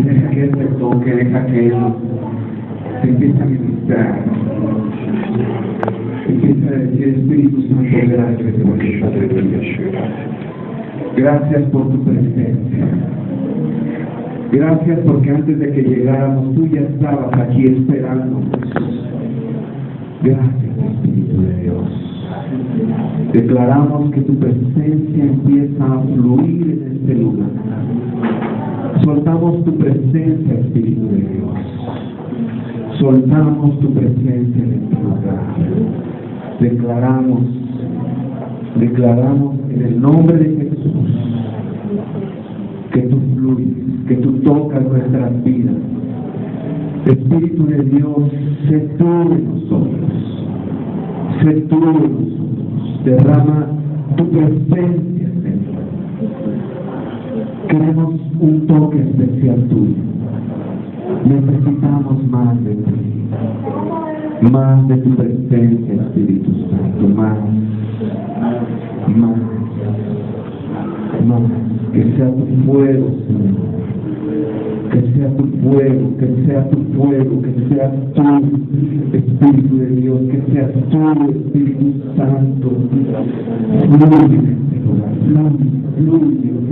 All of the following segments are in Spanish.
Y deja que Él te toque, deja que Él te empiece a ministrar. Empieza a decir, Espíritu Santo, gracias por esta presencia. Gracias por tu presencia. Gracias porque antes de que llegáramos, tú ya estabas aquí esperando. Gracias, Espíritu de Dios. Declaramos que tu presencia empieza a fluir en este lugar. Soltamos tu presencia, Espíritu de Dios. Soltamos tu presencia en este lugar. Declaramos en el nombre de Jesús que tú fluyes, que tú tocas nuestras vidas. Espíritu de Dios, sé tú en nosotros. Sé tú en nosotros. Derrama tu presencia, Señor. Queremos un toque especial tuyo. Necesitamos más de ti. Más de tu presencia, Espíritu Santo. Más. Que sea tu fuego, Señor. Que sea tu fuego, que sea tu fuego, que sea tu Espíritu de Dios, que sea tu Espíritu Santo. Fluye en este lugar,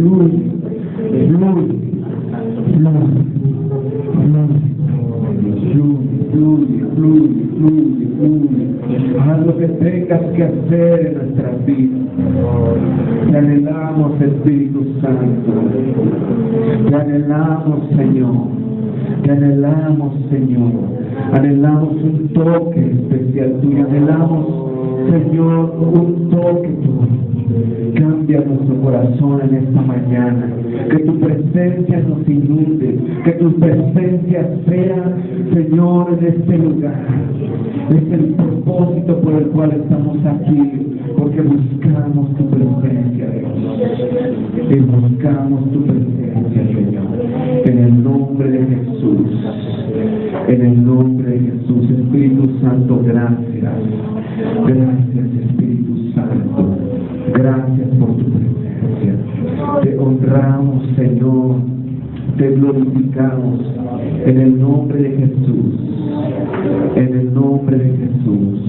fluye. Haz lo que tengas que hacer en nuestras vidas. Te anhelamos, Espíritu Santo. Te anhelamos, Señor. Te anhelamos, Señor. Anhelamos un toque especial tuyo. Anhelamos, Señor, un toque tuyo. Cambia nuestro corazón en esta mañana. Que tu presencia nos inunde. Que tu presencia sea, Señor, en este lugar. Es el propósito por el cual estamos aquí. Porque buscamos tu presencia, Dios. Y buscamos tu presencia, Señor. En el nombre de Jesús. En el nombre de Jesús. Espíritu Santo, gracias. Gracias, Espíritu Santo. Gracias por tu presencia. Te honramos, Señor. Te glorificamos. En el nombre de Jesús. En el nombre de Jesús.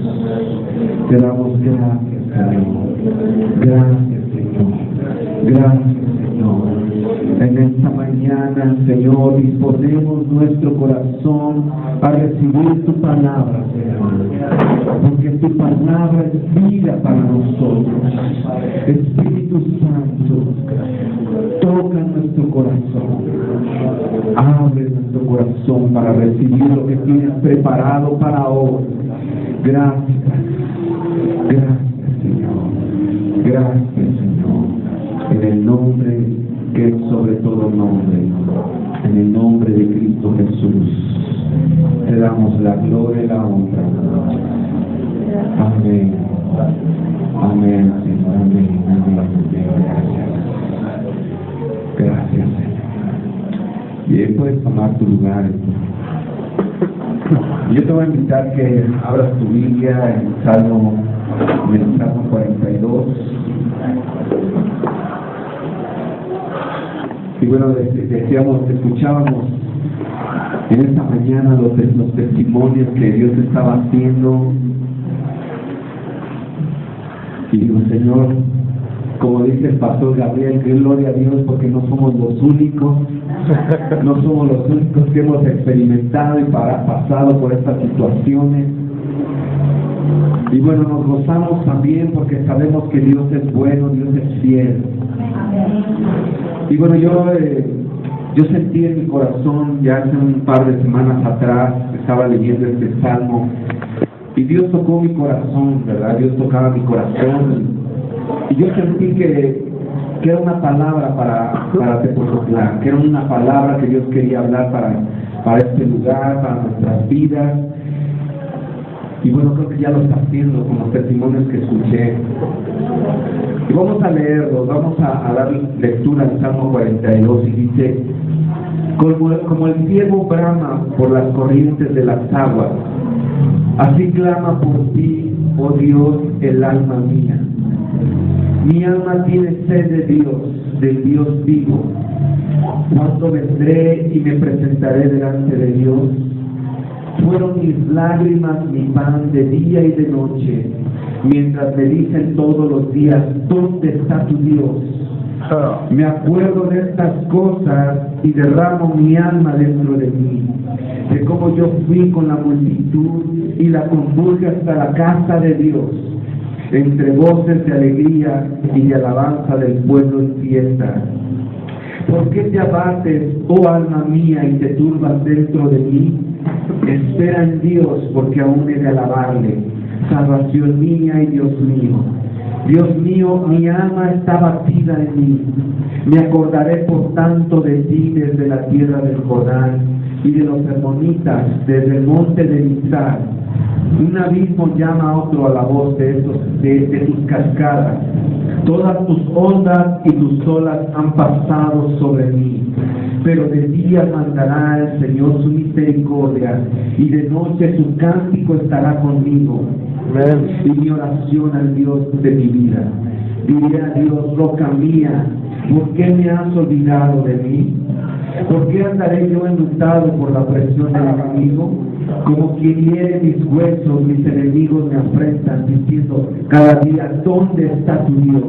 Te damos gracias, Señor. Gracias, Señor. Gracias, Señor. En esta mañana, Señor, disponemos nuestro corazón a recibir tu palabra, Señor. Porque tu palabra es vida para nosotros. Espíritu Santo, toca nuestro corazón. Abre nuestro corazón para recibir lo que tienes preparado para hoy. Gracias. Gracias, Señor. Gracias, Señor. En el nombre que es sobre todo nombre, en el nombre de Cristo Jesús, te damos la gloria y la honra. Amén. Amén, Señor. Amén. Gracias, Señor. Bien, puedes tomar tu lugar. Yo te voy a invitar que abras tu Biblia en el Salmo 42. Y bueno, escuchábamos en esta mañana los testimonios que Dios estaba haciendo. Y digo, Señor, como dice el pastor Gabriel, que gloria a Dios porque no somos los únicos. No somos los únicos que hemos experimentado y pasado por estas situaciones. Y bueno, nos gozamos también porque sabemos que Dios es bueno, Dios es fiel. Y bueno, yo sentí en mi corazón, ya hace un par de semanas atrás, estaba leyendo este salmo, y Dios tocó mi corazón, ¿verdad? Dios tocaba mi corazón, y yo sentí que era una palabra para Tepoztlán, que era una palabra que Dios quería hablar para este lugar, para nuestras vidas. Y bueno, creo que ya lo está haciendo con los testimonios que escuché. Y vamos a leerlos, vamos a dar lectura al Salmo 42, y dice: como el ciervo brama por las corrientes de las aguas, así clama por ti, oh Dios, el alma mía. Mi alma tiene sed de Dios, del Dios vivo. ¿Cuándo vendré y me presentaré delante de Dios? Fueron mis lágrimas mi pan de día y de noche, mientras me dicen todos los días, ¿dónde está tu Dios? Me acuerdo de estas cosas y derramo mi alma dentro de mí, de cómo yo fui con la multitud y la conduje hasta la casa de Dios, entre voces de alegría y de alabanza del pueblo en fiesta. ¿Por qué te abates, oh alma mía, y te turbas dentro de mí? Espera en Dios, porque aún he de alabarle, salvación mía y Dios mío. Dios mío, mi alma está batida en mí. Me acordaré por tanto de ti desde la tierra del Jordán y de los hermonitas desde el monte de Mizar. Un abismo llama a otro a la voz de tus cascadas. Todas tus ondas y tus olas han pasado sobre mí. Pero de día mandará el Señor su misericordia, y de noche su cántico estará conmigo. Y mi oración al Dios de mi vida. Diré a Dios, roca mía, ¿por qué me has olvidado de mí? ¿Por qué andaré yo enlutado por la presión del enemigo? Como quien hiere mis huesos, mis enemigos me afrentan, diciendo cada día, ¿dónde está tu Dios?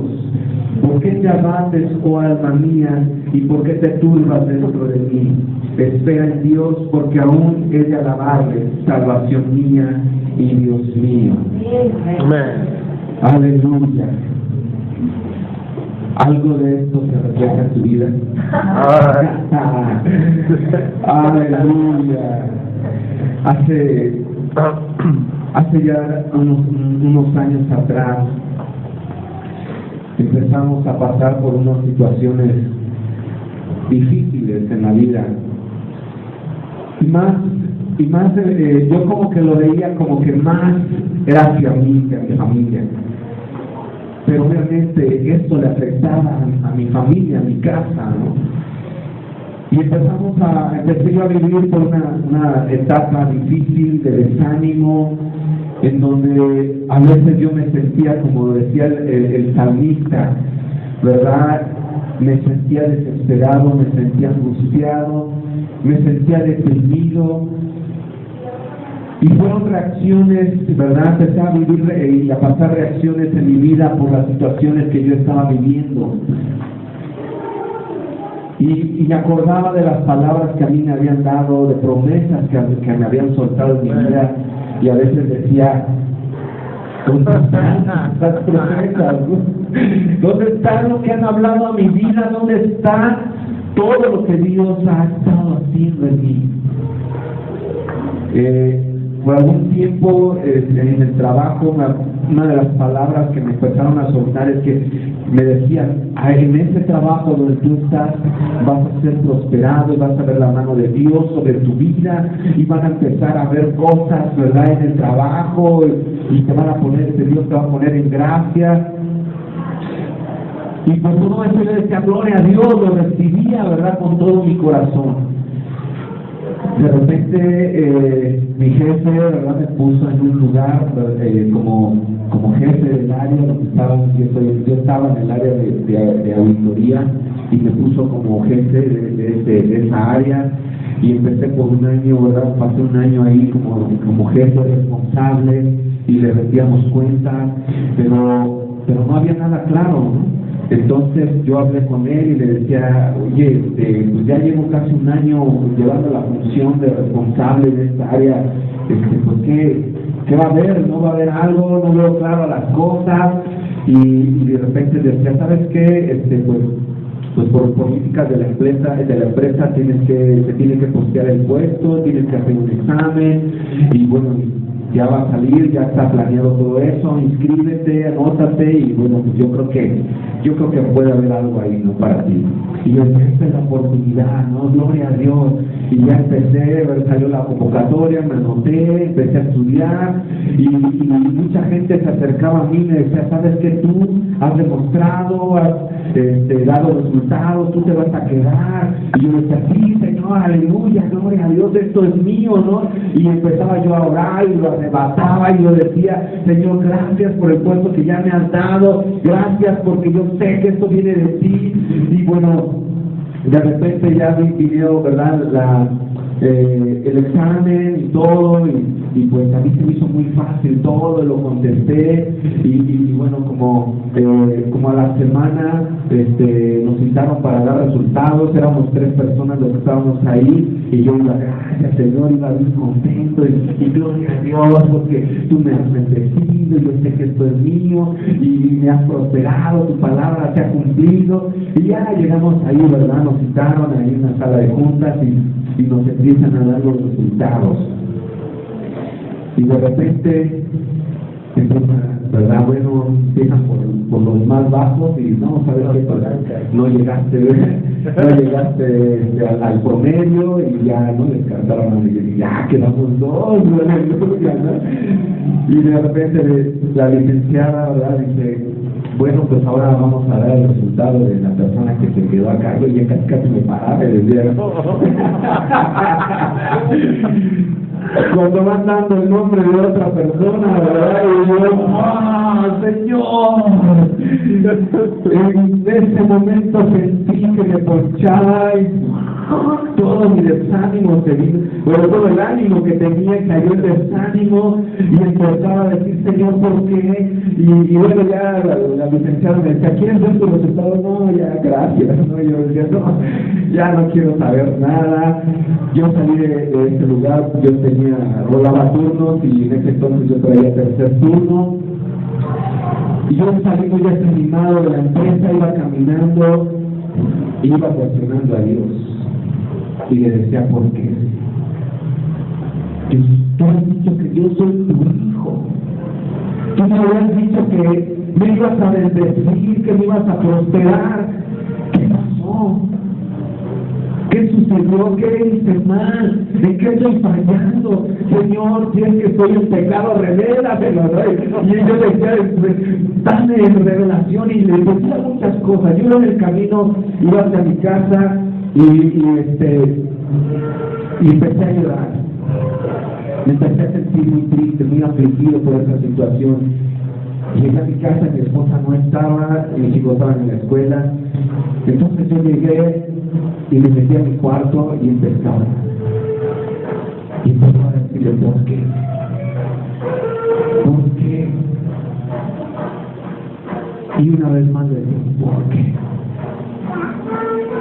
¿Por qué te abates, oh alma mía, y por qué te turbas dentro de mí? Espera en Dios, porque aún he de alabarle, salvación mía y Dios mío. Amén. Aleluya. ¿Algo de esto se refleja en tu vida? Aleluya. Hace ya unos años atrás empezamos a pasar por unas situaciones difíciles en la vida, y más yo como que lo veía como que más era hacia mí que a mi familia, pero obviamente esto le afectaba a mi familia, a mi casa, ¿no? Y empecé yo a vivir por una etapa difícil de desánimo, en donde a veces yo me sentía, como decía el salmista, ¿verdad? Me sentía desesperado, me sentía angustiado, me sentía deprimido. Y fueron reacciones, ¿verdad? Empecé a vivir y a pasar reacciones en mi vida por las situaciones que yo estaba viviendo. Y me acordaba de las palabras que a mí me habían dado, de promesas que me habían soltado en mi vida, y a veces decía, ¿dónde están las promesas? ¿Dónde están lo que han hablado a mi vida? ¿Dónde está todo lo que Dios ha estado haciendo en mí? Por algún tiempo en el trabajo, una de las palabras que me empezaron a soltar es que me decían, en ese trabajo donde tú estás vas a ser prosperado y vas a ver la mano de Dios sobre tu vida, y van a empezar a ver cosas, ¿verdad?, en el trabajo, y te van a poner, Dios te va a poner en gracia. Y por todo eso yo decía, gloria a Dios, lo recibía, ¿verdad?, con todo mi corazón. De repente mi jefe, ¿verdad?, me puso en un lugar como jefe del área donde yo estaba en el área de auditoría, y me puso como jefe de esa área, y empecé por un año, ¿verdad?, pasé un año ahí como jefe responsable, y le rendíamos cuentas, pero no había nada claro, ¿no? Entonces yo hablé con él y le decía, oye, pues ya llevo casi un año llevando la función de responsable de esta área, pues ¿qué va a haber? ¿No va a haber algo? No veo claro las cosas. Y de repente decía, ¿sabes qué? Pues por políticas de la empresa se tiene que postear el puesto, tienes que hacer un examen, y bueno, ya va a salir, ya está planeado todo eso, inscríbete, anótate, y bueno, pues yo creo que puede haber algo ahí, ¿no?, para ti. Y yo dije, esta es la oportunidad, ¿no? Gloria a Dios. Y ya empecé, salió la convocatoria, me anoté, empecé a estudiar, y mucha gente se acercaba a mí y me decía, ¿sabes qué? Tú has demostrado, has dado resultados, tú te vas a quedar. Y yo decía, sí, Señor, aleluya, gloria a Dios, esto es mío, ¿no? Y empezaba yo a orar y lo arrebataba, y yo decía, Señor, gracias por el puesto que ya me has dado, gracias porque yo sé que esto viene de ti. Y bueno, de repente ya vivió, ¿verdad?, el examen y todo, y pues a mí se me hizo muy fácil todo, lo contesté, y bueno, como a la semana nos citaron para dar resultados, éramos 3 personas los que estábamos ahí, y yo iba, gracias Señor, iba bien contento, y gloria a Dios, porque tú me has bendecido, y yo sé que esto es mío, y me has prosperado, tu palabra se ha cumplido, y ya llegamos ahí, ¿verdad?, nos citaron ahí en una sala de juntas, y nos empiezan a dar los resultados. Y de repente empiezan, ¿verdad? Bueno, empiezan por los más bajos y no, ¿sabes qué pasa? No llegaste al promedio, y ya no descartaron a mí, y ya quedamos 2, ¿no? Y de repente la licenciada, ¿verdad?, dice, bueno, pues ahora vamos a dar el resultado de la persona que se quedó acá. Yo ya casi me paraba y decía, cuando van dando el nombre de otra persona, ¿verdad? Y yo, ¡ah, Señor! En ese momento sentí que me ponchaba y todo mi desánimo se vino, pero todo el ánimo que tenía cayó el desánimo, y empezaba a decir, Señor, ¿por qué? Y bueno, ya la licenciada me decía, ¿quieres ver tu resultado? No, ya, gracias. No, yo decía, no, ya no quiero saber nada. Yo salí de ese lugar, yo rolaba turnos, y en ese entonces yo traía tercer turno, y yo salí muy desanimado de la empresa, iba caminando, iba cuestionando a Dios, y le decía, ¿por qué? Dios, tú has dicho que yo soy tu hijo, tú me habías dicho que me ibas a bendecir, que me ibas a prosperar. ¿Qué pasó? ¿Qué sucedió? ¿Qué hice mal? ¿En qué estoy fallando? Señor, si es que estoy en pecado, revélamelo, ¿no? Y yo decía, dame revelación, y le decía muchas cosas. Yo en el camino iba hacia mi casa, y empecé a llorar. Me empecé a sentir muy triste, muy afligido por esa situación. Llegué a mi casa, mi esposa no estaba, mis hijos estaban en la escuela. Entonces yo llegué y me metí a mi cuarto y empecé a orar. Y empecé a decirle, ¿por qué? ¿Por qué? Y una vez más le dije, ¿por qué?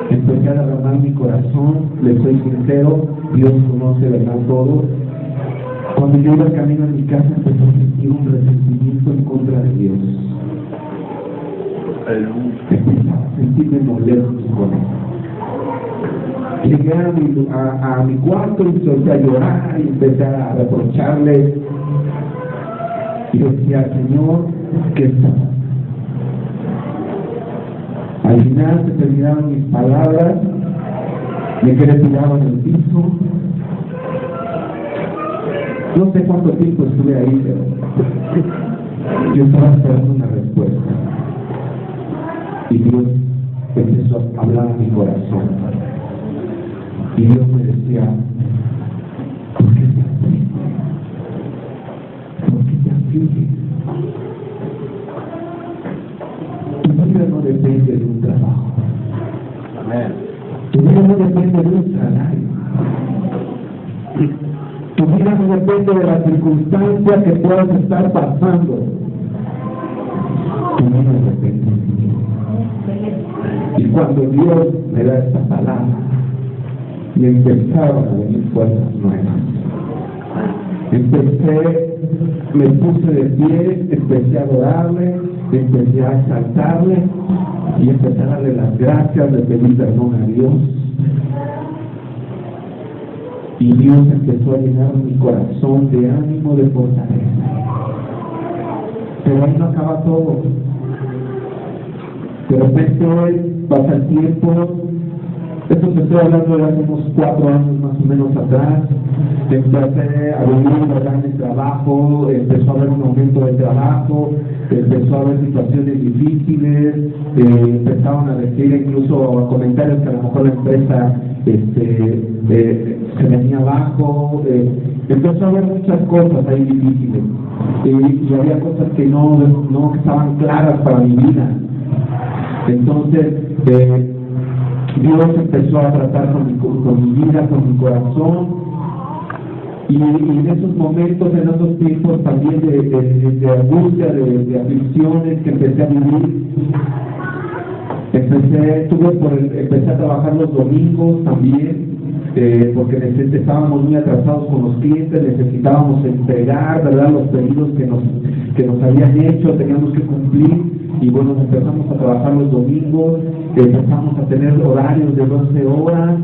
Empecé a derramar mi corazón, le soy sincero, Dios conoce, ¿verdad?, todo. Cuando yo iba camino a mi casa, empecé a sentir un resentimiento en contra de Dios. Empecé a sentirme molesto con él. Llegué a mi cuarto y empecé a llorar, y empecé a reprocharle, y decía, Señor, ¿qué está pasando? Al final se terminaron mis palabras, me quedé tirado en el piso. No sé cuánto tiempo estuve ahí, pero yo estaba esperando una respuesta. Y Dios empezó a hablar a mi corazón. Y Dios me decía, ¿por qué te afliges? ¿Por qué te afliges? Tu vida no depende de un trabajo. Amén. Tu vida no depende de un salario. Tu vida no depende de las circunstancias que puedas estar pasando. Tu vida depende de Dios. Y cuando Dios me da esta palabra, me empezaron a venir fuerzas nuevas. Me puse de pie, empecé a adorarle, empecé a exaltarle, y empecé a darle las gracias, le pedí perdón a Dios. Y Dios empezó a llenar mi corazón de ánimo, de fortaleza. Pero ahí no acaba todo. De repente pasa el tiempo. Esto te estoy hablando de hace unos 4 años más o menos atrás. Empecé a vivir, ¿verdad?, en el trabajo, empezó a haber un aumento de trabajo, empezó a haber situaciones difíciles, empezaron a decir incluso comentarios que a lo mejor la empresa se venía abajo, empezó a haber muchas cosas ahí difíciles, y había cosas que no estaban claras para mi vida. Entonces Dios empezó a tratar con mi vida, con mi corazón. Y en esos momentos, en esos tiempos también de angustia, de aflicciones que empecé a vivir, empecé a trabajar los domingos también, porque estábamos muy atrasados con los clientes, necesitábamos entregar, ¿verdad?, los pedidos que nos habían hecho, teníamos que cumplir. Y bueno, empezamos a trabajar los domingos, empezamos a tener horarios de 12 horas,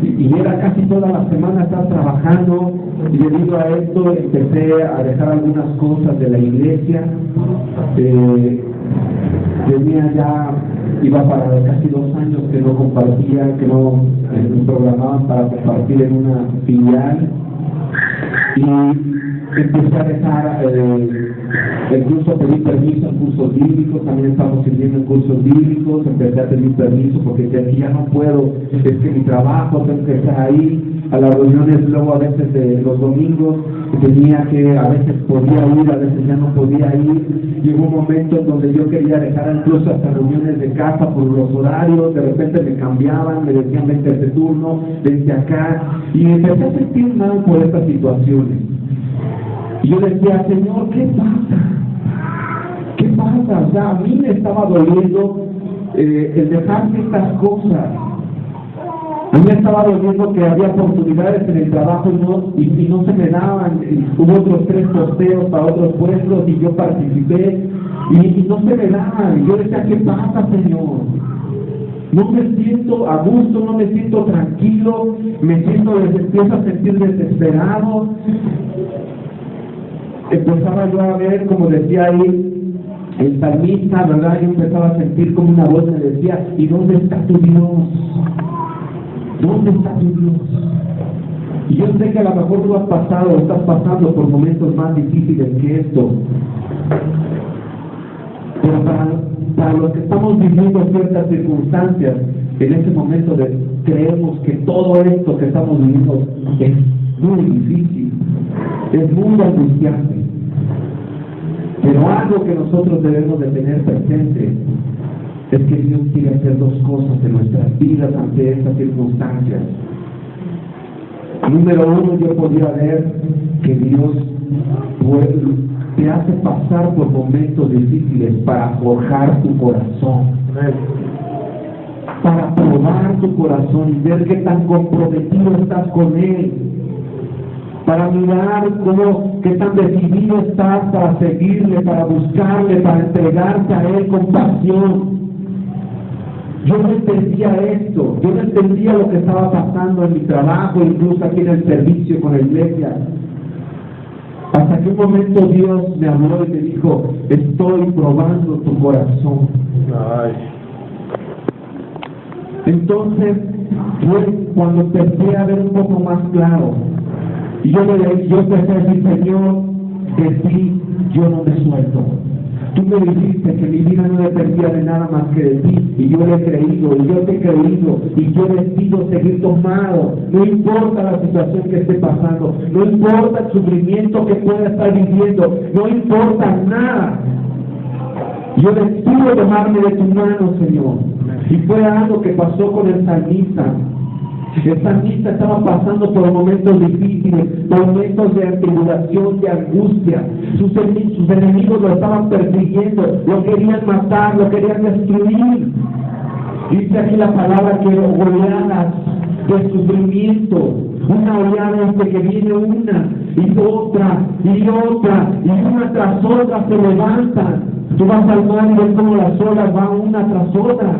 y era casi toda la semana estar trabajando. Y debido a esto empecé a dejar algunas cosas de la iglesia. Iba para casi 2 años que no compartía, que no me programaban para compartir en una filial. Y empecé a dejar incluso pedir permiso en cursos bíblicos. También estamos sirviendo en cursos bíblicos. Empecé a pedir permiso porque aquí ya no puedo, es que mi trabajo, tengo que estar ahí. A las reuniones luego a veces de los domingos a veces podía ir, a veces ya no podía ir. Llegó un momento en donde yo quería dejar incluso hasta reuniones de casa por los horarios. De repente me cambiaban, me decían vente a este turno, vente acá, y me empecé a sentir mal por estas situaciones. Y yo decía, Señor, ¿qué pasa? ¿Qué pasa? O sea, a mí me estaba doliendo el dejar estas cosas. A mí me estaba doliendo que había oportunidades en el trabajo y no se me daban. Hubo otros 3 posteos para otros puestos y yo participé y no se me daban. Y yo decía, ¿qué pasa, Señor? No me siento a gusto, no me siento tranquilo, empiezo a sentir desesperado. Empezaba yo a ver, como decía ahí el salmista, ¿verdad? Yo empezaba a sentir como una voz me decía, ¿y dónde está tu Dios? ¿Dónde está tu Dios? Y yo sé que a lo mejor tú estás pasando por momentos más difíciles que esto. Pero para los que estamos viviendo ciertas circunstancias, en ese momento creemos que todo esto que estamos viviendo es muy difícil, es muy angustiante. Pero algo que nosotros debemos de tener presente es que Dios quiere hacer 2 cosas en nuestras vidas ante estas circunstancias. Número 1, yo podía ver que Dios te hace pasar por momentos difíciles para forjar tu corazón, para probar tu corazón y ver qué tan comprometido estás con Él, para mirar qué tan decidido estás para seguirle, para buscarle, para entregarte a Él con pasión. Yo no entendía esto, yo no entendía lo que estaba pasando en mi trabajo, incluso aquí en el servicio con la iglesia. Hasta que un momento Dios me habló y me dijo, estoy probando tu corazón. Ay. Entonces, fue cuando empecé a ver un poco más claro. Y yo empecé a decir, Señor, de ti yo no me suelto. Tú me dijiste que mi vida no dependía de nada más que de ti, y yo le he creído, y yo te he creído, y yo decido seguir tomado. No importa la situación que esté pasando, no importa el sufrimiento que pueda estar viviendo, no importa nada. Yo decido tomarme de tu mano, Señor. Y fue algo que pasó con el salmista. El salmista estaba pasando por momentos difíciles, por momentos de tribulación, de angustia. Sus enemigos lo estaban persiguiendo, lo querían matar, lo querían destruir. Dice aquí la palabra que oleadas de sufrimiento, una oleada hasta que viene una y otra, y una tras otra se levantan. Tú vas al mar y ves cómo las olas van una tras otra,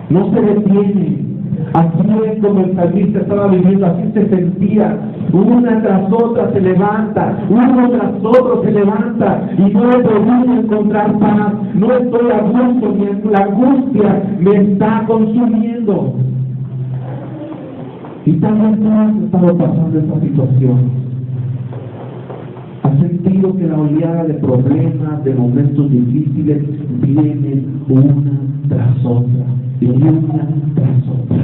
no se detienen. Así es como el salmista estaba viviendo, así se sentía. Una tras otra se levanta, uno tras otro se levanta, y no he podido encontrar paz, no estoy a gusto, ni la angustia me está consumiendo. Y tal vez tú has estado pasando esta situación. Has sentido que la oleada de problemas, de momentos difíciles, vienen una tras otra, y una tras otra.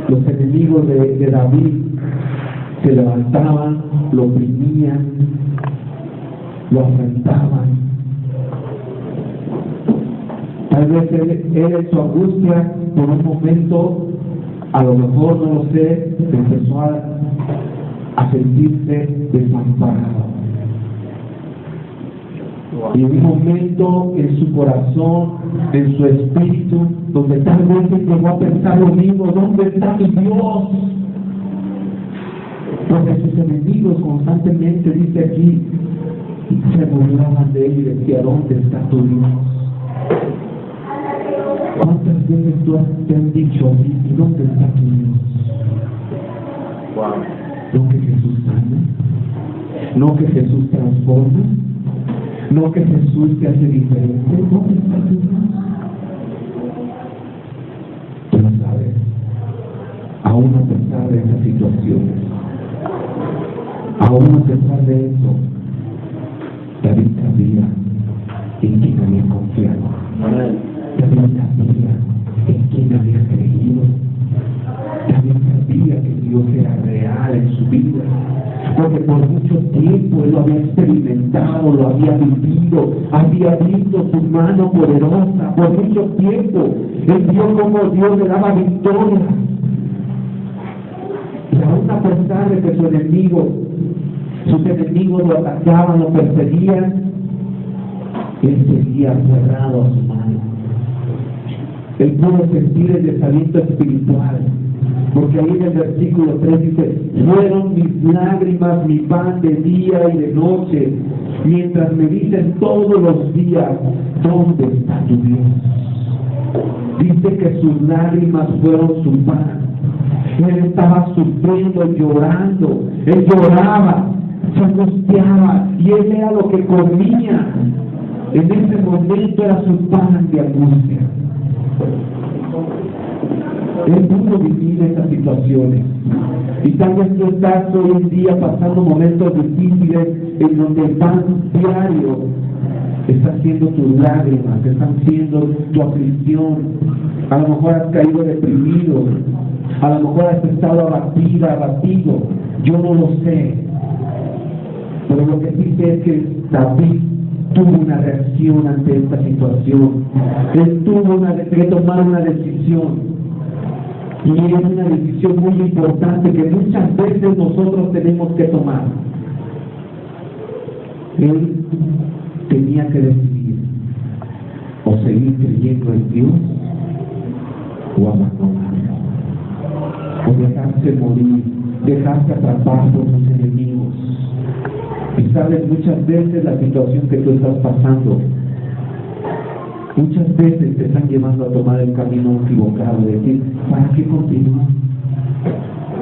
Los enemigos de David se levantaban, lo oprimían, lo afrentaban. Tal vez él en su angustia, por un momento, a lo mejor, no lo sé, empezó a sentirse desamparado. Y en un momento en su corazón, en su espíritu, donde tal vez él llegó a pensar lo mismo: ¿dónde está mi Dios? Porque sus enemigos constantemente, dice aquí, se burlaban de él y decía: ¿dónde está tu Dios? ¿Cuántas veces te han dicho a ti: ¿y dónde está tu Dios? No que Jesús sana, no que Jesús transforma, no que Jesús te hace diferente. ¿Dónde está tu Dios? Tú lo sabes, aún a pesar de esas situaciones, aún a pesar de eso, David sabía en quién había confiado. David sabía en quién había creído. David sabía que Dios era real en su vida, porque por mucho tiempo él lo había experimentado, lo había vivido, había visto su mano poderosa. Por mucho tiempo él vio cómo Dios le daba victoria. Y aún a pesar de que sus enemigos lo atacaban, lo perseguían, él seguía aferrado a su mano. Él pudo sentir el desaliento espiritual, porque ahí en el versículo 3 dice: fueron mis lágrimas mi pan de día y de noche, mientras me dicen todos los días: ¿dónde está tu Dios? Dice que sus lágrimas fueron su pan. Él estaba sufriendo, llorando, él lloraba, se angustiaba, y él era lo que comía. En ese momento era su pan de angustia. Él pudo vivir esas situaciones. Y tal vez tú estás hoy en día pasando momentos difíciles en donde el pan diario está siendo tus lágrimas, están siendo tu aflicción. A lo mejor has caído deprimido, a lo mejor has estado abatido. Yo no lo sé, pero lo que sí sé es que David tuvo una reacción ante esta situación. Él tuvo que tomar una decisión. Y es una decisión muy importante que muchas veces nosotros tenemos que tomar. Él tenía que decidir: o seguir creyendo en Dios, o abandonarlo, o dejarse morir, dejarse atrapar por sus enemigos. Y sabes, muchas veces la situación que tú estás pasando, muchas veces te están llevando a tomar el camino equivocado, de decir: ¿para qué continúo?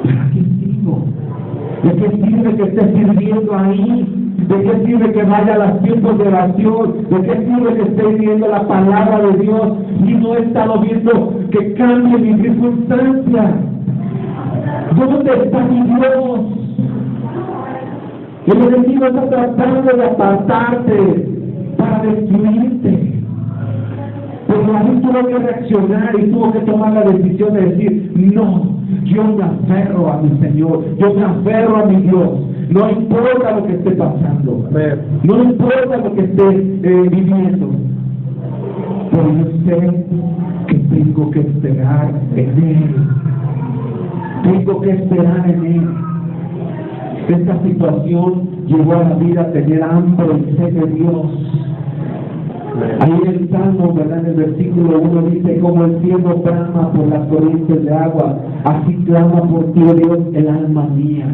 ¿Para qué sigo? ¿De qué sirve que esté sirviendo ahí? ¿De qué sirve que vaya a los tiempos de oración? ¿De qué sirve que esté viendo la palabra de Dios y no he estado viendo que cambie mi circunstancia? ¿Dónde está mi Dios? El enemigo está tratando de apartarte para destruirte. Pero David tuvo que reaccionar y tuvo que tomar la decisión de decir: no, yo me aferro a mi Señor, yo me aferro a mi Dios. No importa lo que esté pasando, no importa lo que esté viviendo, pero yo sé que tengo que esperar en Él. Tengo que esperar en Él. Esta situación llevó a David a tener hambre y sed de Dios. Ahí en el Salmo, ¿verdad? En el versículo 1 dice: como el cielo brama por las corrientes de agua, así clama por ti, oh Dios, el alma mía.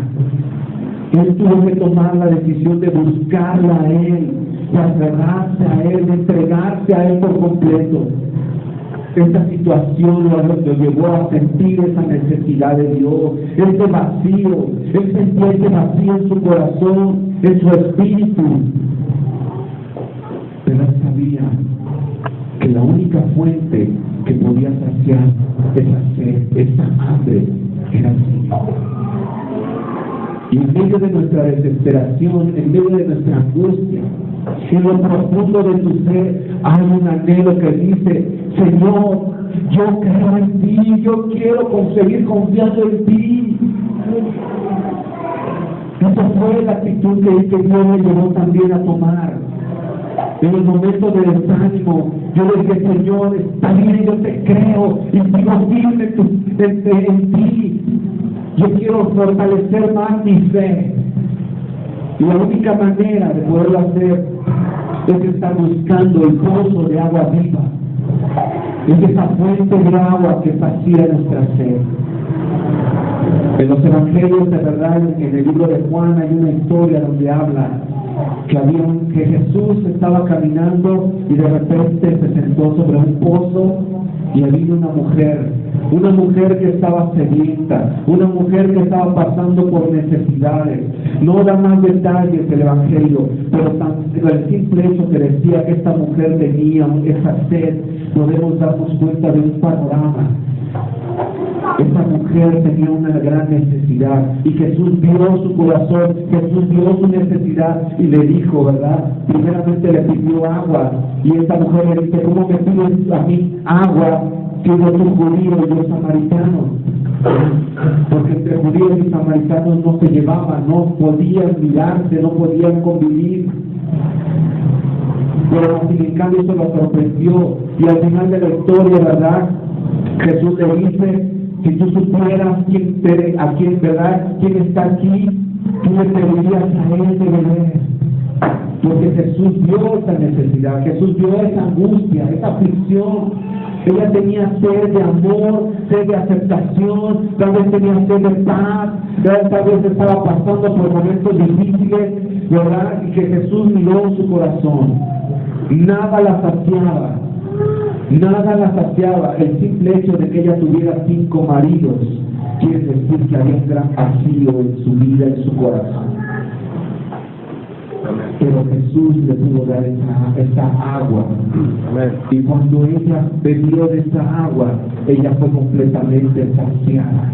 Él tuvo que tomar la decisión de buscarla a Él, de aferrarse a Él, de entregarse a Él por completo. Esta situación lo llevó a sentir esa necesidad de Dios, ese vacío. Él sentía ese vacío en su corazón, en su espíritu. Pero él sabía que la única fuente que podía saciar esa sed, esa hambre, era el Señor. Y en medio de nuestra desesperación, en medio de nuestra angustia, en lo profundo de tu ser, hay un anhelo que dice: Señor, yo creo en ti, yo quiero seguir confiando en ti. Esa fue la actitud que Dios me llevó también a tomar. En el momento de desánimo, yo le dije, Señor, está bien, yo te creo y sigo firme en ti. Yo quiero fortalecer más mi fe. Y la única manera de poderlo hacer es estar buscando el pozo de agua viva. Es esa fuente de agua que sacía nuestra sed. En los evangelios, de verdad, en el libro de Juan hay una historia donde habla que Jesús estaba caminando y de repente se sentó sobre un pozo y había una mujer que estaba sedienta, una mujer que estaba pasando por necesidades. No da más detalles del evangelio, pero el simple hecho que decía que esta mujer tenía esa sed, podemos darnos cuenta de un panorama. Esta mujer tenía una gran necesidad y Jesús vio su corazón, Jesús vio su necesidad y le dijo, ¿verdad? Primeramente le pidió agua y esta mujer le dice, ¿cómo me pides a mí agua si yo soy judío y yo samaritano? Porque entre judíos y samaritanos no se llevaban, no podían mirarse, no podían convivir. Pero sin en cambio eso lo sorprendió y al final de la historia, ¿verdad? Jesús le dice, si tú supieras quién está aquí, tú le pedirías a él de beber. Porque Jesús vio esa necesidad, Jesús vio esa angustia, esa aflicción. Ella tenía sed de amor, sed de aceptación, tal vez tenía sed de paz, tal vez estaba pasando por momentos difíciles, ¿verdad? Y que Jesús miró su corazón. Nada la saciaba. Nada la saciaba. El simple hecho de que ella tuviera 5 maridos quiere decir que había un gran vacío en su vida, en su corazón. Pero Jesús le pudo dar esa agua. Y cuando ella bebió de esa agua, ella fue completamente saciada.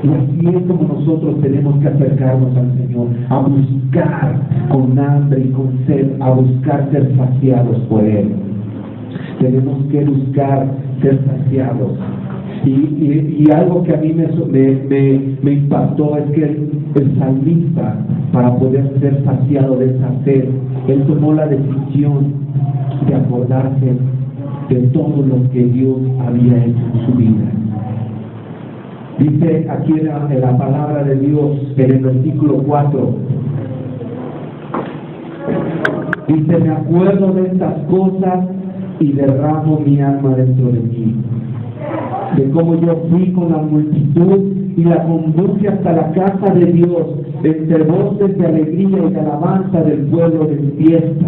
Y así es como nosotros tenemos que acercarnos al Señor, a buscar con hambre y con sed, a buscar ser saciados por Él. Tenemos que buscar ser saciados. Y algo que a mí me impactó es que el salmista, para poder ser saciado de esa sed, él tomó la decisión de acordarse de todo lo que Dios había hecho en su vida. Dice aquí en la palabra de Dios, en el versículo 4, dice, me acuerdo de estas cosas y derramo mi alma dentro de mí, de cómo yo fui con la multitud y la conduje hasta la casa de Dios, entre voces de alegría y de alabanza del pueblo de fiesta.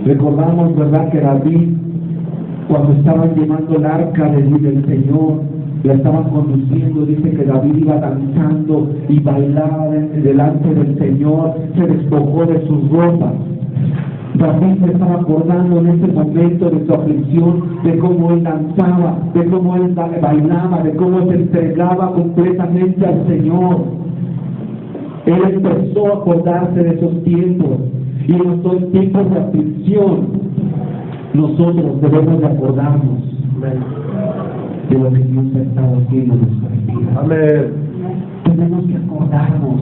Recordamos, ¿verdad?, que David, cuando estaban llevando el arca del Señor, la estaban conduciendo, dice que David iba danzando y bailaba delante del Señor, se despojó de sus ropas. David se estaba acordando en ese momento de su aflicción, de cómo él danzaba, de cómo él bailaba, de cómo se entregaba completamente al Señor. Él empezó a acordarse de esos tiempos, y en estos tiempos de aflicción nosotros debemos de acordarnos de lo que Dios ha estado haciendo en nuestras vidas. Amén. Tenemos que acordarnos.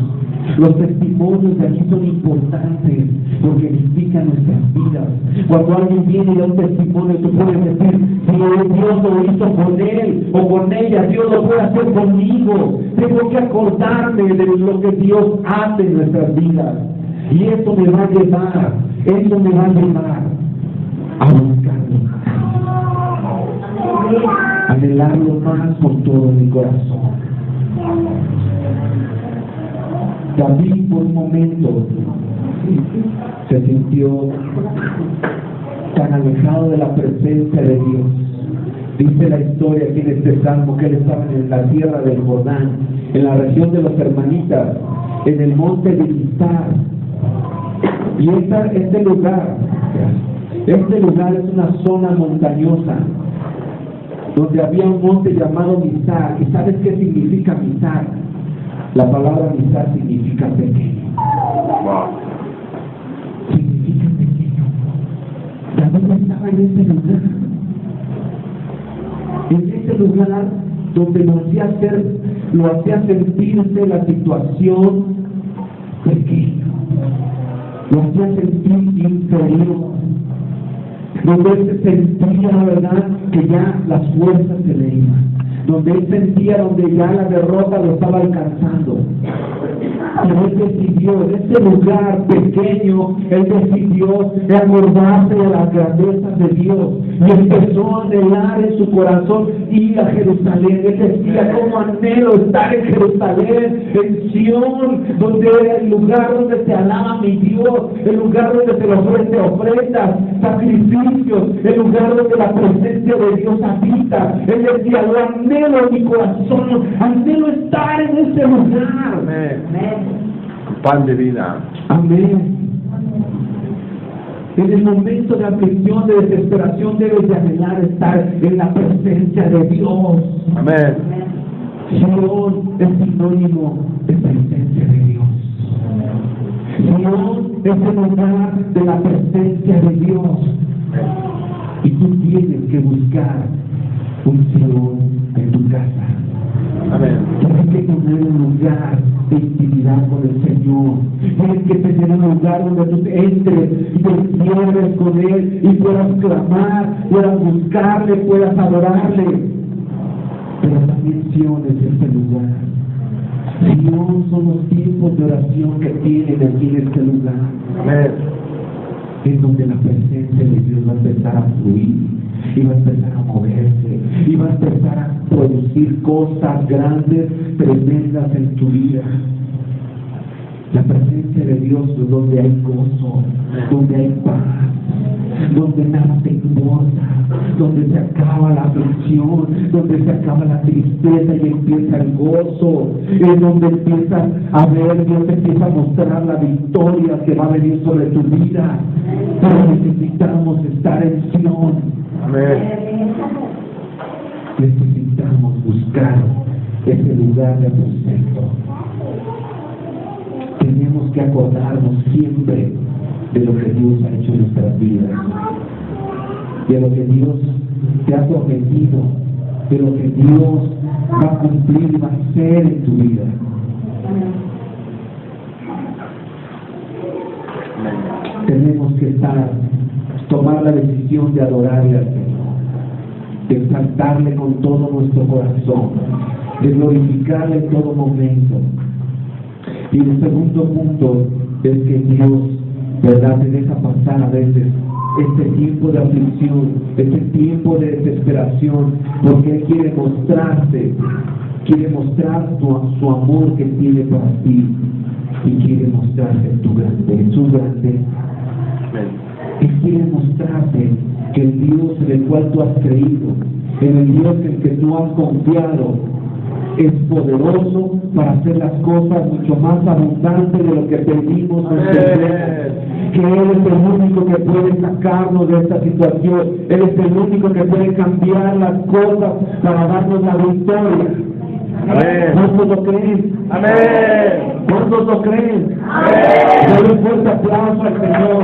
Los testimonios de aquí son importantes porque edifican nuestras vidas. Cuando alguien viene y da un testimonio, tú puedes decir, si Dios lo hizo con él o con ella, Dios lo puede hacer conmigo. Tengo que acordarme de lo que Dios hace en nuestras vidas. Y eso me va a llevar a buscarlo, a anhelarlo más con todo mi corazón. David por un momento se sintió tan alejado de la presencia de Dios. Dice la historia aquí en este salmo que él estaba en la tierra del Jordán, en la región de los hermanitas, en el monte de Mizar. Y este lugar es una zona montañosa donde había un monte llamado Mizar. ¿Y sabes qué significa Mizar? La palabra Mizar significa pequeño. Significa pequeño. David estaba en ese lugar. En ese lugar donde lo hacía sentirse la situación pequeño. lo hacía sentir inferior, donde él se sentía, la verdad, que ya las fuerzas se le iban, donde él sentía donde ya la derrota lo estaba alcanzando. Pero él decidió, en ese lugar pequeño, él decidió acordarse de las grandezas de Dios y empezó a anhelar en su corazón ir a Jerusalén. Él decía, cómo anhelo estar en Jerusalén, en Sión, donde era el lugar donde se alaba mi Dios, el lugar donde se le ofrece ofrendas, sacrificios, el lugar donde la presencia de Dios habita. Él decía, lo anhelo en mi corazón, anhelo estar en ese lugar. Amén. Pan de vida. Amén. En el momento de aflicción, de desesperación, debes de anhelar estar en la presencia de Dios. Amén. Sion es sinónimo de presencia de Dios. Sion es el lugar de la presencia de Dios. Y tú tienes que buscar un Sion en tu casa. Amén. Tienes que tener un lugar de intimidad con el Señor. Tienes que tener un lugar donde tú entres y te encierres con Él y puedas clamar, puedas buscarle, puedas adorarle. Pero también Sion es ese lugar. Sion son los tiempos de oración que tienen aquí en este lugar. Amén. En donde la presencia de Dios va a empezar a fluir y va a empezar a moverse y va a empezar a producir cosas grandes, tremendas en tu vida. La presencia de Dios es donde hay gozo, donde hay paz, donde nada te importa, donde se acaba la aflicción, donde se acaba la tristeza y empieza el gozo, es donde empiezas a ver, Dios te empieza a mostrar la victoria que va a venir sobre tu vida. Pero necesitamos estar en Sion. Amén. Necesitamos buscar ese lugar de aposento. Tenemos que acordarnos siempre de lo que Dios ha hecho en nuestras vidas, de lo que Dios te ha prometido, de lo que Dios va a cumplir y va a hacer en tu vida. Tenemos que tomar la decisión de adorarle al Señor, de exaltarle con todo nuestro corazón, de glorificarle en todo momento. Y el segundo punto es que Dios, ¿verdad?, te deja pasar a veces este tiempo de aflicción, este tiempo de desesperación, porque Él quiere mostrarte, quiere mostrar su amor que tiene para ti y quiere mostrarte su grandeza. Él quiere mostrarte que el Dios en el cual tú has creído, en el Dios en el que tú has confiado, es poderoso para hacer las cosas mucho más abundantes de lo que pedimos o entendemos. Que Él es el único que puede sacarnos de esta situación. Él es el único que puede cambiar las cosas para darnos la victoria. Amén. ¿Cuántos lo creen? Amén. ¿Cuántos lo creen? Amén. Dale un fuerte aplauso al Señor.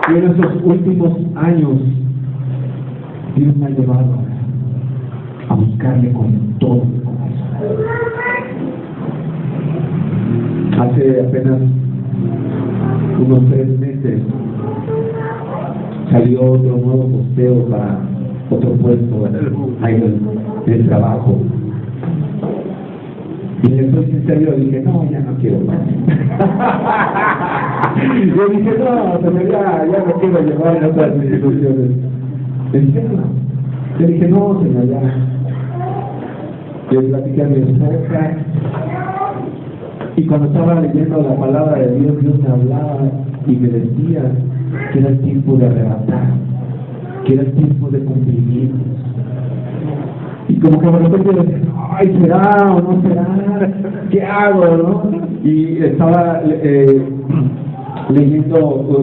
Y en esos últimos años, Dios me ha llevado a buscarle con todo mi corazón. Hace apenas unos 3 meses salió otro nuevo posteo para otro puesto en el trabajo. Y le soy sincero, dije, no, ya no quiero más. Yo dije, no, pero ya no quiero llevar en otras instituciones. ¿En serio? Yo dije, no, señor, ya. Yo platiqué a mi esposa. Y cuando estaba leyendo la palabra de Dios, Dios me hablaba y me decía que era el tiempo de arrebatar, que era el tiempo de cumplimientos. Y como que de repente decía, ay, ¿será o no será? ¿Qué hago, no? Y estaba leyendo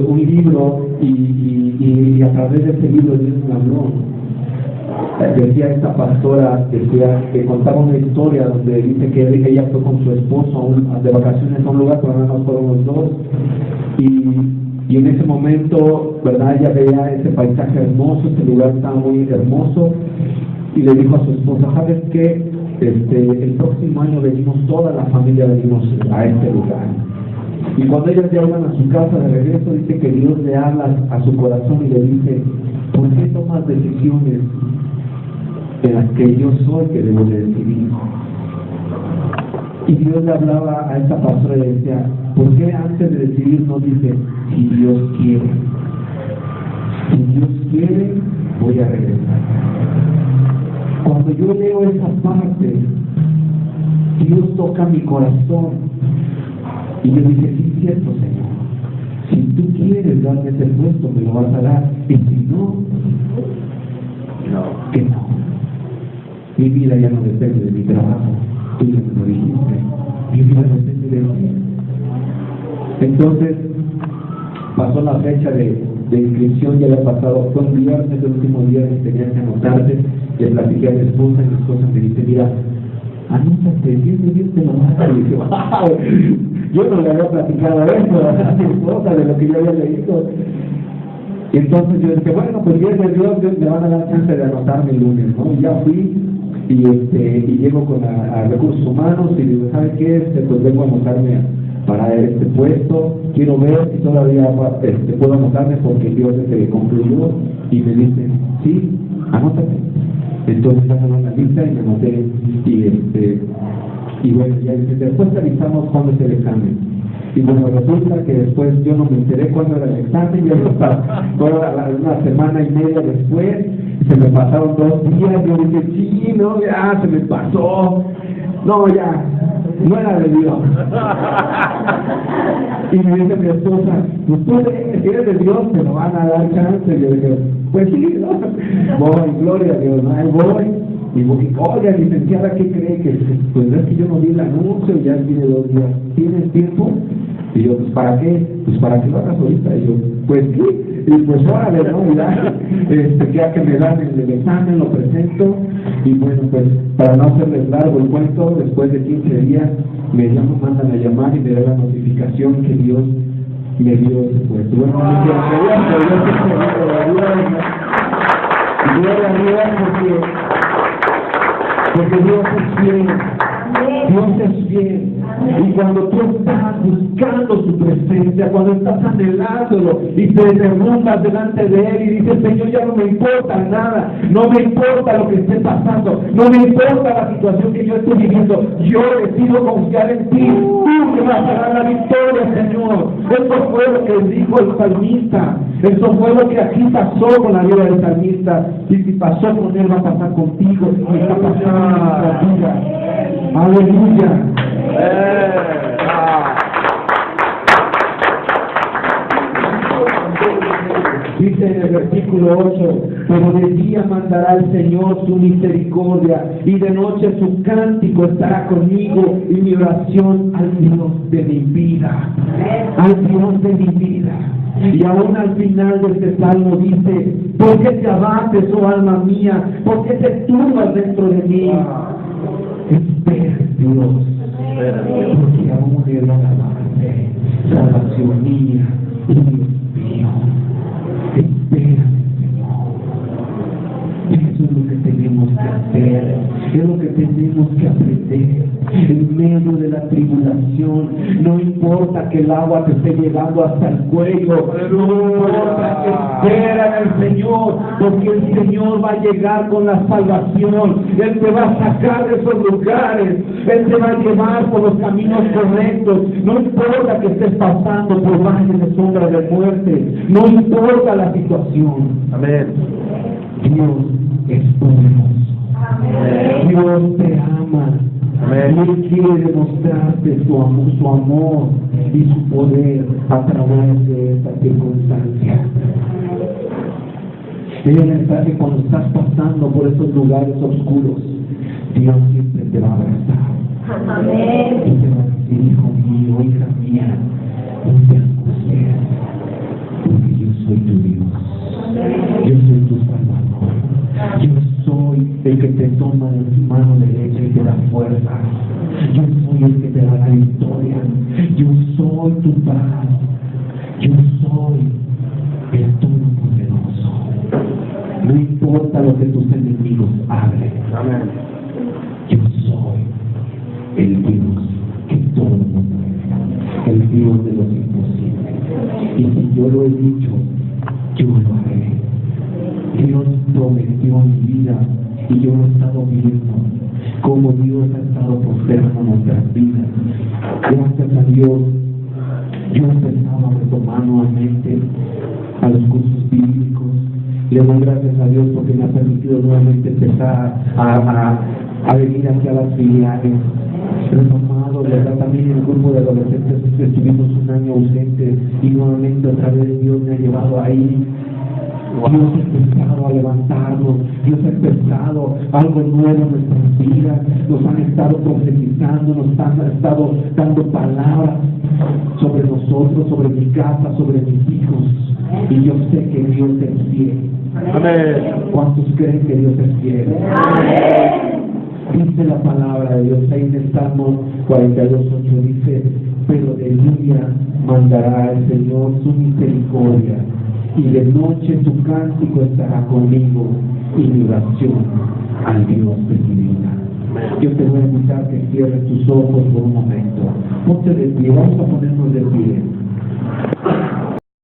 un libro y a través de ese libro Dios me habló. Decía esta pastora que contaba una historia donde dice que ella fue con su esposo de vacaciones a un lugar, pero nada más fueron los dos. Y en ese momento, ¿verdad?, ella veía ese paisaje hermoso, ese lugar estaba muy hermoso. y le dijo a su esposa, ¿sabes qué? El próximo año venimos, toda la familia venimos a este lugar. Y cuando ellas ya iban a su casa de regreso, dice que Dios le habla a su corazón y le dice, ¿por qué tomas decisiones en las que yo soy que debo de decidir? Y Dios le hablaba a esta pastora y le decía, ¿por qué antes de decidir no dice, si Dios quiere? Si Dios quiere, voy a regresar. Cuando yo leo esa parte, Dios toca mi corazón. Y yo dije, sí, es cierto, Señor. Si tú quieres darme ese puesto, me lo vas a dar. Y si no, que no. Mi vida ya no depende de mi trabajo. Tú ya me lo dijiste. Mi vida depende de ti. Entonces, pasó la fecha de inscripción, ya había pasado, fue un viernes, el último día que tenías que anotarte. Le platiqué a mi esposa y mi esposa me dice, mira, anótate, Dios te lo va a dar. Y dije, wow, yo no le había platicado eso a mi esposa de lo que yo había leído. Y entonces yo dije, bueno, pues Dios me van a dar chance de anotarme el lunes, ¿no? Y ya fui y llego con a recursos humanos y digo, ¿sabes qué? Pues vengo a anotarme para este puesto, quiero ver si todavía puedo anotarme porque Dios concluyó y me dice, sí, anótate. Entonces sacaron la lista y me anoté y bueno, ya después revisamos cuándo es el examen. Y bueno, resulta que después yo no me enteré cuándo era el examen, yo fue una semana y media después, se me pasaron 2 días, yo dije, sí, no, ya se me pasó, no, ya, no era de Dios. Y me dice mi esposa, pues tú eres de Dios, te lo van a dar chance. Y yo dije, pues sí, ¿no? Voy, gloria a Dios, ahí voy. Y voy, oiga, licenciada, ¿qué cree? Que pues es que yo no vi el anuncio, ya tiene 2 días. ¿Tienes tiempo? Y yo, pues ¿para qué? Pues para que lo hagas ahorita. Y yo, pues sí. Y pues órale, ¿no? Ya que me dan el examen, lo presento. Y bueno, pues para no hacerles largo el cuento, después de 15 días me mandan a llamar y me da la notificación que Dios me dio ese puesto. Bueno, gloria a Dios porque Dios es fiel. Dios es fiel. Y cuando tú estás buscando su presencia, cuando estás anhelándolo y te derrumbas delante de Él y dices, Señor, ya no me importa nada, no me importa lo que esté pasando, no me importa la situación que yo estoy viviendo, yo decido confiar en ti, tú me vas a dar la victoria, Señor. Eso fue lo que dijo el salmista, eso fue lo que aquí pasó con la vida del salmista, y si pasó con él va a pasar contigo, y está pasando en nuestra vida. Aleluya. Dice en el versículo 8, pero de día mandará el Señor su misericordia y de noche su cántico estará conmigo y mi oración al Dios de mi vida, al Dios de mi vida. Y aún al final de este salmo dice, ¿por qué te abates, oh alma mía? ¿Por qué te turbas dentro de mí? Espera Dios, porque aún Él va a darte salvación mía y Dios mío. Espera, Señor. Eso es lo que tenemos que hacer, es lo que tenemos que aprender en medio de la tribulación. No importa que el agua te esté llegando hasta el cuello, no importa, espera en el Señor, porque el Señor va a llegar con la salvación. Él te va a sacar de esos lugares, Él te va a llevar por los caminos correctos. No importa que estés pasando por valles de sombra de muerte, no importa la situación. Amén. Dios es poderoso. Amén. Dios te ama. Amén. Él quiere demostrarte su amor y su poder a través de esta circunstancia. Ella mensaje cuando estás pasando por esos lugares oscuros, Dios siempre te va a abrazar. Amén. Y te va a decir, hijo mío, hija mía, no te angusties, porque yo soy tu Dios. Yo soy tu Salvador. Yo soy el que te toma de tu mano derecha y te da fuerza. Yo soy el que te da la victoria. Yo soy tu paz. Yo soy el Todopoderoso. No importa lo que tus enemigos enemigos hable. Amén. Yo soy el Dios que todo lo puede, el Dios de los imposibles. Y si yo lo he dicho, yo lo haré. Dios prometió mi vida y yo lo he estado viendo, como Dios ha estado prosperando nuestras vidas. Gracias a Dios, yo empezaba a retomar nuevamente a los cursos bíblicos. Le doy gracias a Dios porque me ha permitido nuevamente empezar a venir aquí a las filiales. Retomado, ¿verdad? También en el grupo de adolescentes estuvimos un año ausentes y nuevamente otra vez Dios me ha llevado ahí. Dios ha empezado a levantarnos, Dios ha empezado algo nuevo en nuestras vidas, nos han estado profetizando, nos han estado dando palabras sobre nosotros, sobre mi casa, sobre mis hijos, y yo sé que Dios es fiel. Amén. ¿Cuántos creen que Dios es fiel? Dice la palabra de Dios ahí en el Salmo 42:8, dice: pero de día mandará el Señor su misericordia, y de noche su cántico estará conmigo, y mi oración al Dios de mi vida. Yo te voy a invitar que cierres tus ojos por un momento. Ponte de pie, vamos a poner